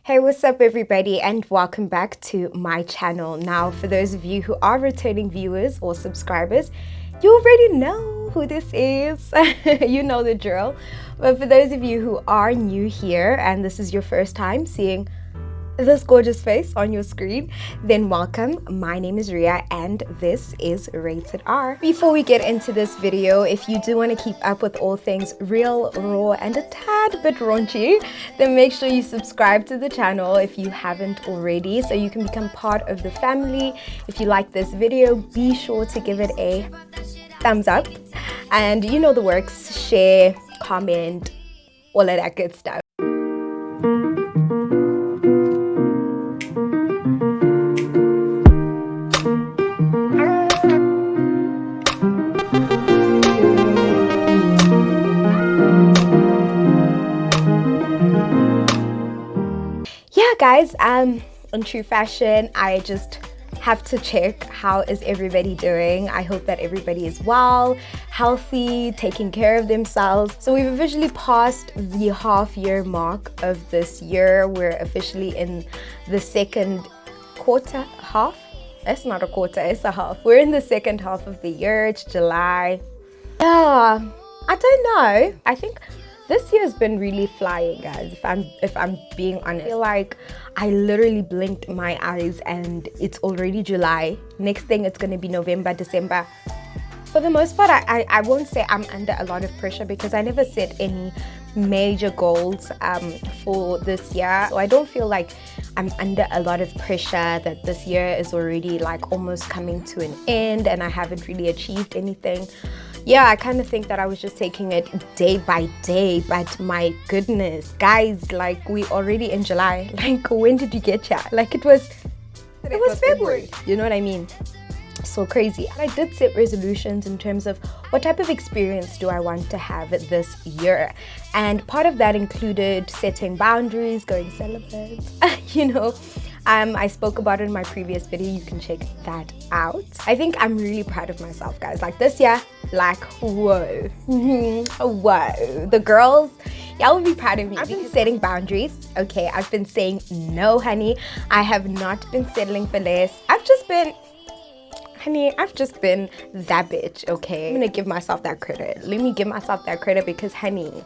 Hey, what's up everybody, and welcome back to my channel. Now, for those of you who are returning viewers or subscribers, you already know who this is. You know the drill. But for those of you who are new here and this is your first time seeing this gorgeous face on your screen, then welcome. My name is Ria and this is Rated R. Before we get into this video, if you do want to keep up with all things real, raw, and a tad bit raunchy, then make sure you subscribe to the channel if you haven't already, so you can become part of the family. If you like this video, be sure to give it a thumbs up, and you know the works: share, comment, all of that good stuff. Yeah guys, in true fashion, I just have to check how is everybody doing. I hope that everybody is well, healthy, taking care of themselves. So we've officially passed the half-year mark of this year. We're officially in the second quarter, half? It's not a quarter, it's a half. We're in the second half of the year. It's July. Yeah, I don't know. I think this year has been really flying, guys, if I'm being honest. I feel like I literally blinked my eyes and it's already July. Next thing, it's gonna be November, December. For the most part, I won't say I'm under a lot of pressure because I never set any major goals for this year. So I don't feel like I'm under a lot of pressure that this year is already like almost coming to an end and I haven't really achieved anything. Yeah, I kind of think that I was just taking it day by day, but my goodness, guys, like we already in July. Like, when did you get here? Like it was February. You know what I mean? So crazy. I did set resolutions in terms of what type of experience do I want to have this year, and part of that included setting boundaries, going celibate. You know, I spoke about it in my previous video. You can check that out. I think I'm really proud of myself, guys. Like this year, like whoa, whoa. The girls, y'all will be proud of me. I've been setting boundaries. Okay, I've been saying no, honey. I have not been settling for less. I've just been that bitch, okay? I'm gonna give myself that credit. Let me give myself that credit because, honey,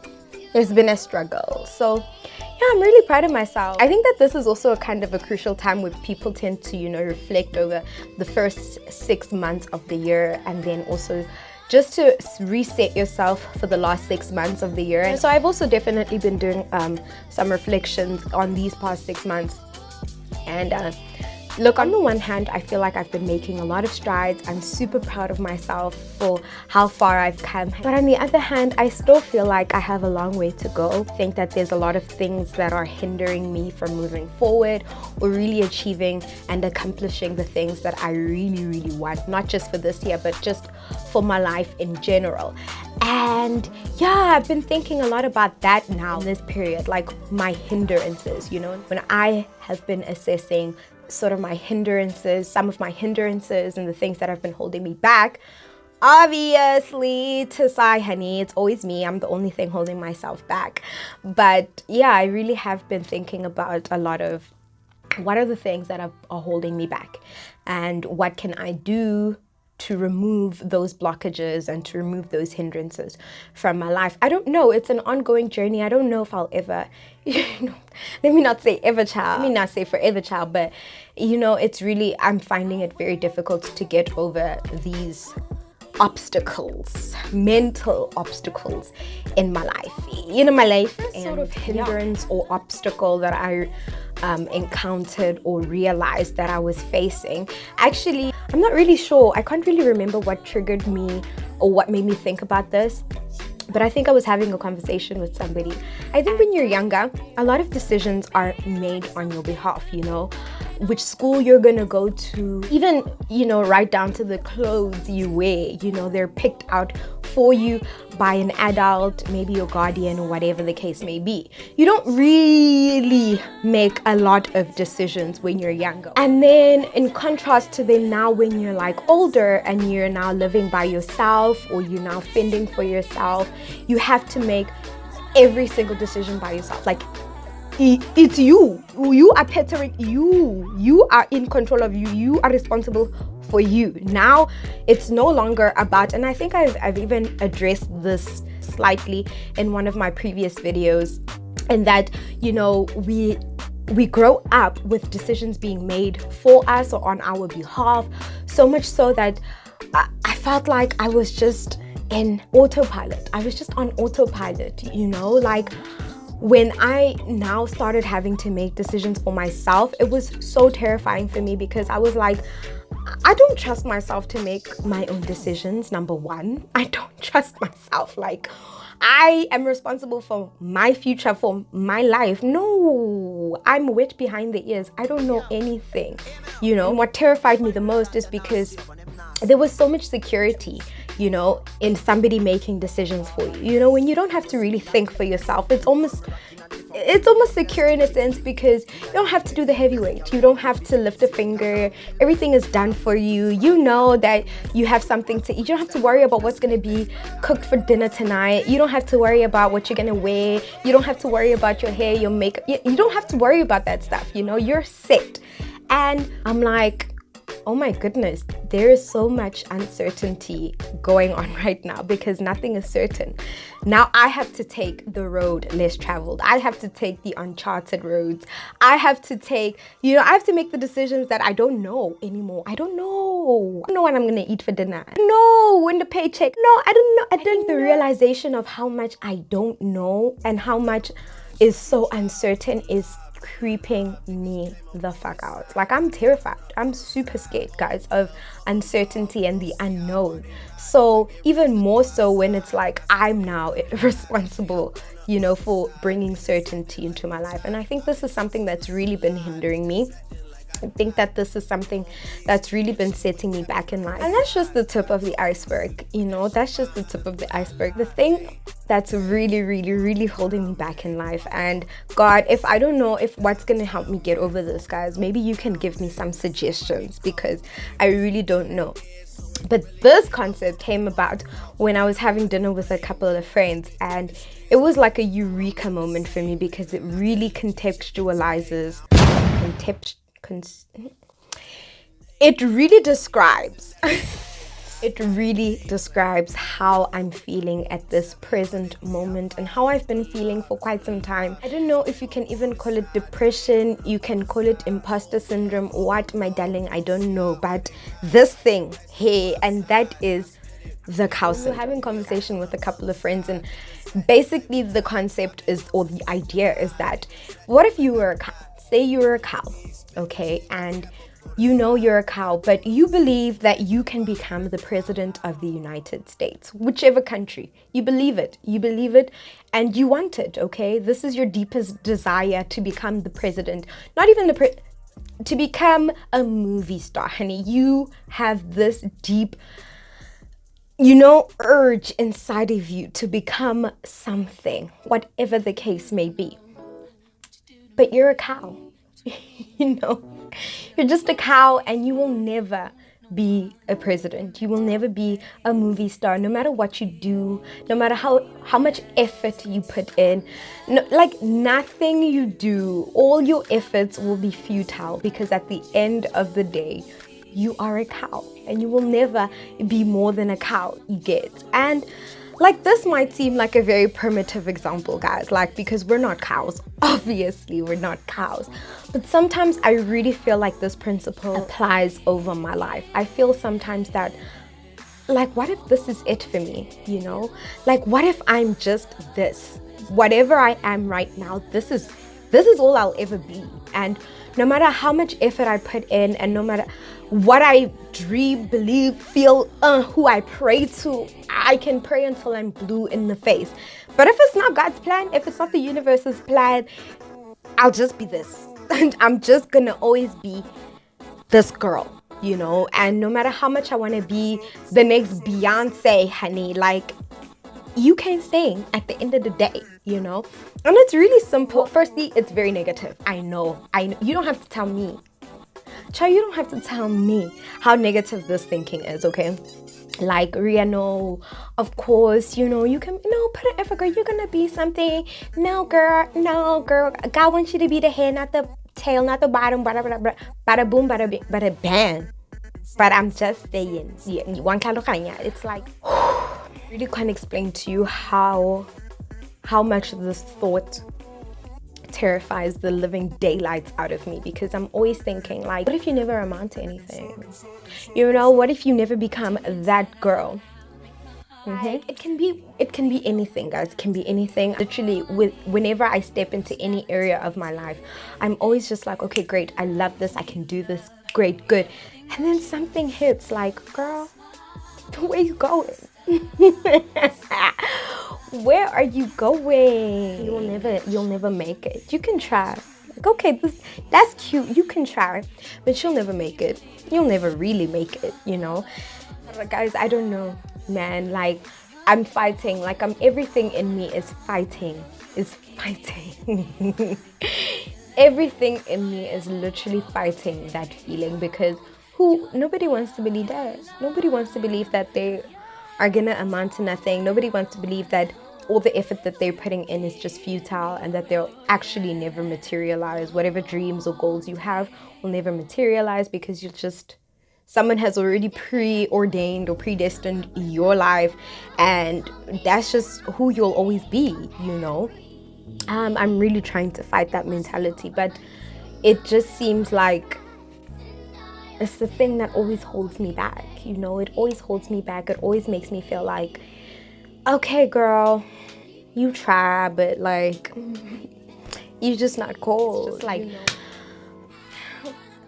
there's been a struggle. So, yeah, I'm really proud of myself. I think that this is also a kind of a crucial time where people tend to, you know, reflect over the first 6 months of the year and then also just to reset yourself for the last 6 months of the year. So I've also definitely been doing some reflections on these past 6 months. And look, on the one hand, I feel like I've been making a lot of strides. I'm super proud of myself for how far I've come. But on the other hand, I still feel like I have a long way to go. I think that there's a lot of things that are hindering me from moving forward or really achieving and accomplishing the things that I really, really want. Not just for this year, but just for my life in general. And yeah, I've been thinking a lot about that now in this period, like my hindrances, you know, when I have been assessing sort of my hindrances, some of my hindrances and the things that have been holding me back. Obviously, to say, honey, it's always me. I'm the only thing holding myself back. But yeah, I really have been thinking about a lot of what are the things that are holding me back and what can I do to remove those blockages and to remove those hindrances from my life. I don't know. It's an ongoing journey. I don't know if I'll ever, you know, let me not say ever child. Let me not say forever child, but you know, it's really, I'm finding it very difficult to get over these obstacles, mental obstacles in my life. You know, my life and sort of hindrance or obstacle that I encountered or realized that I was facing. Actually, I'm not really sure. I can't really remember what triggered me or what made me think about this. But I think I was having a conversation with somebody. I think when you're younger, a lot of decisions are made on your behalf, you know, which school you're gonna go to, even, you know, right down to the clothes you wear, you know, they're picked out for you by an adult, maybe your guardian or whatever the case may be. You don't really make a lot of decisions when you're younger. And then in contrast to then now when you're like older and you're now living by yourself or you're now fending for yourself, you have to make every single decision by yourself. Like it's you. You are pattering you. You are in control of you. You are responsible for you. Now it's no longer about, and I think I've even addressed this slightly in one of my previous videos, and that, you know, we grow up with decisions being made for us or on our behalf, so much so that I felt like I was just in autopilot. I was just on autopilot, you know, like when I now started having to make decisions for myself, it was so terrifying for me, because I was like, I don't trust myself to make my own decisions. Number one, I don't trust myself. Like, I am responsible for my future, for my life. No, I'm wet behind the ears. I don't know anything, you know. And what terrified me the most is because there was so much security, you know, in somebody making decisions for you. You know, when you don't have to really think for yourself, it's almost secure in a sense, because you don't have to do the heavyweight. You don't have to lift a finger. Everything is done for you. You know that you have something to eat. You don't have to worry about what's going to be cooked for dinner tonight. You don't have to worry about what you're going to wear. You don't have to worry about your hair, your makeup. You don't have to worry about that stuff. You know, you're set. And I'm like, oh my goodness, there is so much uncertainty going on right now, because nothing is certain. Now I have to take the road less traveled. I have to take the uncharted roads. I have to take, you know, I have to make the decisions that I don't know anymore. I don't know. I don't know what I'm going to eat for dinner. No, when the paycheck. No, I don't know. I think the realization of how much I don't know and how much is so uncertain is creeping me the fuck out. Like, I'm terrified. I'm super scared, guys, of uncertainty and the unknown. So even more so when it's like I'm now responsible, you know, for bringing certainty into my life. And I think this is something that's really been hindering me. I think that this is something that's really been setting me back in life. And that's just the tip of the iceberg, you know, that's just the tip of the iceberg. The thing that's really, really, really holding me back in life, and God, if I don't know if what's going to help me get over this, guys, maybe you can give me some suggestions, because I really don't know. But this concept came about when I was having dinner with a couple of friends, and it was like a eureka moment for me, because it really contextualizes, it really describes how I'm feeling at this present moment, and how I've been feeling for quite some time. I don't know if you can even call it depression, you can call it imposter syndrome, what, my darling, I don't know, but this thing, hey, and that is the cow syndrome. We were having a conversation with a couple of friends, and basically the concept is, or the idea is that, what if you were a cow? Say you're a cow, okay, and you know you're a cow, but you believe that you can become the president of the United States, whichever country. You believe it, and you want it, okay? This is your deepest desire, to become the president, not even to become a movie star, honey. You have this deep, you know, urge inside of you to become something, whatever the case may be. But you're a cow, you know, you're just a cow, and you will never be a president. You will never be a movie star, no matter what you do, no matter how much effort you put in. No, like, nothing you do, all your efforts will be futile, because at the end of the day, you are a cow, and you will never be more than a cow, you get. And like, this might seem like a very primitive example, guys, like, because we're not cows. Obviously, we're not cows. But sometimes I really feel like this principle applies over my life. I feel sometimes that, like, what if this is it for me, you know? Like, what if I'm just this? Whatever I am right now, this is all I'll ever be. And no matter how much effort I put in, and no matter what I dream, believe, feel, who I pray to, I can pray until I'm blue in the face. But if it's not God's plan, if it's not the universe's plan, I'll just be this. And I'm just gonna always be this girl, you know? And no matter how much I wanna be the next Beyonce, honey, like, you can't sing at the end of the day, you know? And it's really simple. Firstly, it's very negative. I know. You don't have to tell me. Child, you don't have to tell me how negative this thinking is, okay? like Ria, no, of course, you know, you can, no, put an effort, girl, you're gonna be something. No girl, no girl, God wants you to be the head, not the tail, not the bottom, bada bada bada, bada boom, bada bang. But I'm just saying, yeah, one kalokanya, it's like really can't explain to you how much this thought terrifies the living daylights out of me, because I'm always thinking, like, what if you never amount to anything? You know, what if you never become that girl? It can be anything, guys. It can be anything. Literally, whenever I step into any area of my life, I'm always just like, okay, great, I love this, I can do this, great, good. And then something hits, like, girl, where you going? Where are you going? You'll never make it. You can try. Like, okay, that's cute. You can try, but you'll never make it. You'll never really make it, you know? But guys, I don't know, man. Like, I'm fighting. Like, everything in me is fighting. Everything in me is literally fighting that feeling, because nobody wants to believe that. Nobody wants to believe that they are gonna amount to nothing. Nobody wants to believe that all the effort that they're putting in is just futile, and that they'll actually never materialize. Whatever dreams or goals you have will never materialize, because someone has already preordained or predestined your life, and that's just who you'll always be, you know. I'm really trying to fight that mentality, but it just seems like it's the thing that always holds me back, you know. It always holds me back. It always makes me feel like, okay, girl, you try, but like, you're just not cool. It's just like, you know,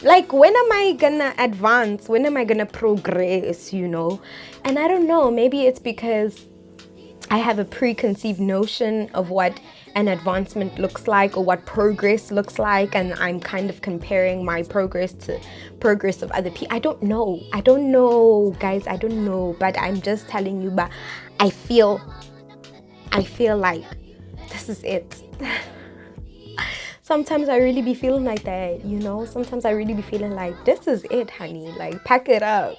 like, when am I gonna advance? When am I gonna progress, you know? And I don't know, maybe it's because I have a preconceived notion of what an advancement looks like, or what progress looks like, and I'm kind of comparing my progress to progress of other people. I don't know, guys, I don't know, but I'm just telling you. But I feel like this is it. Sometimes I really be feeling like that, you know. Sometimes I really be feeling like, this is it, honey, like, pack it up.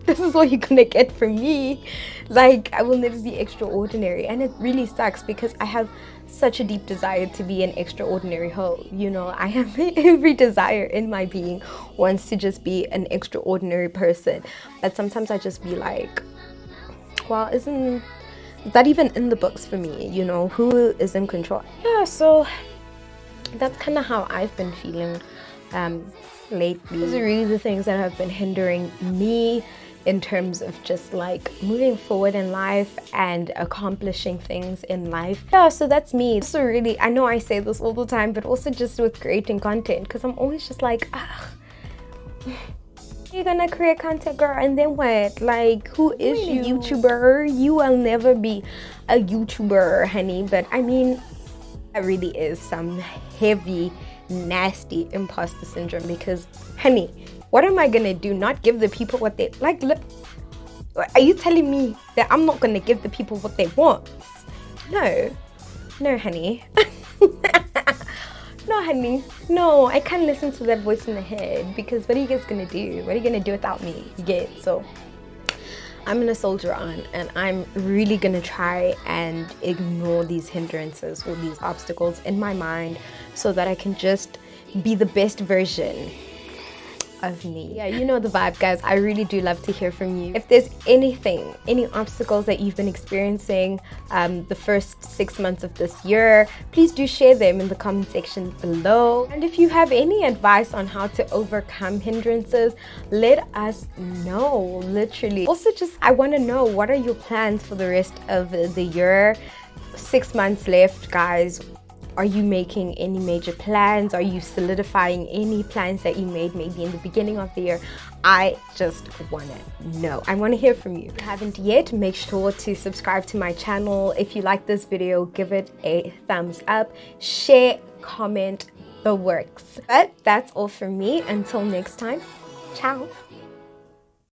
This is what you're gonna get from me. Like, I will never be extraordinary. And it really sucks, because I have such a deep desire to be an extraordinary hoe, you know. I have every desire in my being wants to just be an extraordinary person. But sometimes I just be like, well, is that even in the books for me, you know? Who is in control? Yeah, so that's kind of how I've been feeling lately. Those are really the things that have been hindering me in terms of just like moving forward in life and accomplishing things in life. Yeah, so that's me. So really, I know I say this all the time, but also just with creating content, because I'm always just like, you're gonna create content, girl, and then what? Like, who is you? A YouTuber? You will never be a YouTuber, honey. But I mean, that really is some heavy, nasty imposter syndrome, because, honey, what am I gonna do? Not give the people what they like? Look, are you telling me that I'm not gonna give the people what they want? No, honey. No, honey. No, I can't listen to that voice in the head, because what are you guys gonna do? What are you gonna do without me? You get? So I'm gonna soldier on, and I'm really gonna try and ignore these hindrances or these obstacles in my mind, so that I can just be the best version of me. Yeah, you know the vibe, guys. I really do love to hear from you. If there's any obstacles that you've been experiencing the first 6 months of this year, please do share them in the comment section below. And if you have any advice on how to overcome hindrances, let us know, literally. Also, I want to know, what are your plans for the rest of the year? 6 months left, guys. Are you making any major plans? Are you solidifying any plans that you made maybe in the beginning of the year? I just want to know. I want to hear from you. If you haven't yet, make sure to subscribe to my channel. If you like this video, give it a thumbs up, share, comment, the works. But that's all from me. Until next time, ciao.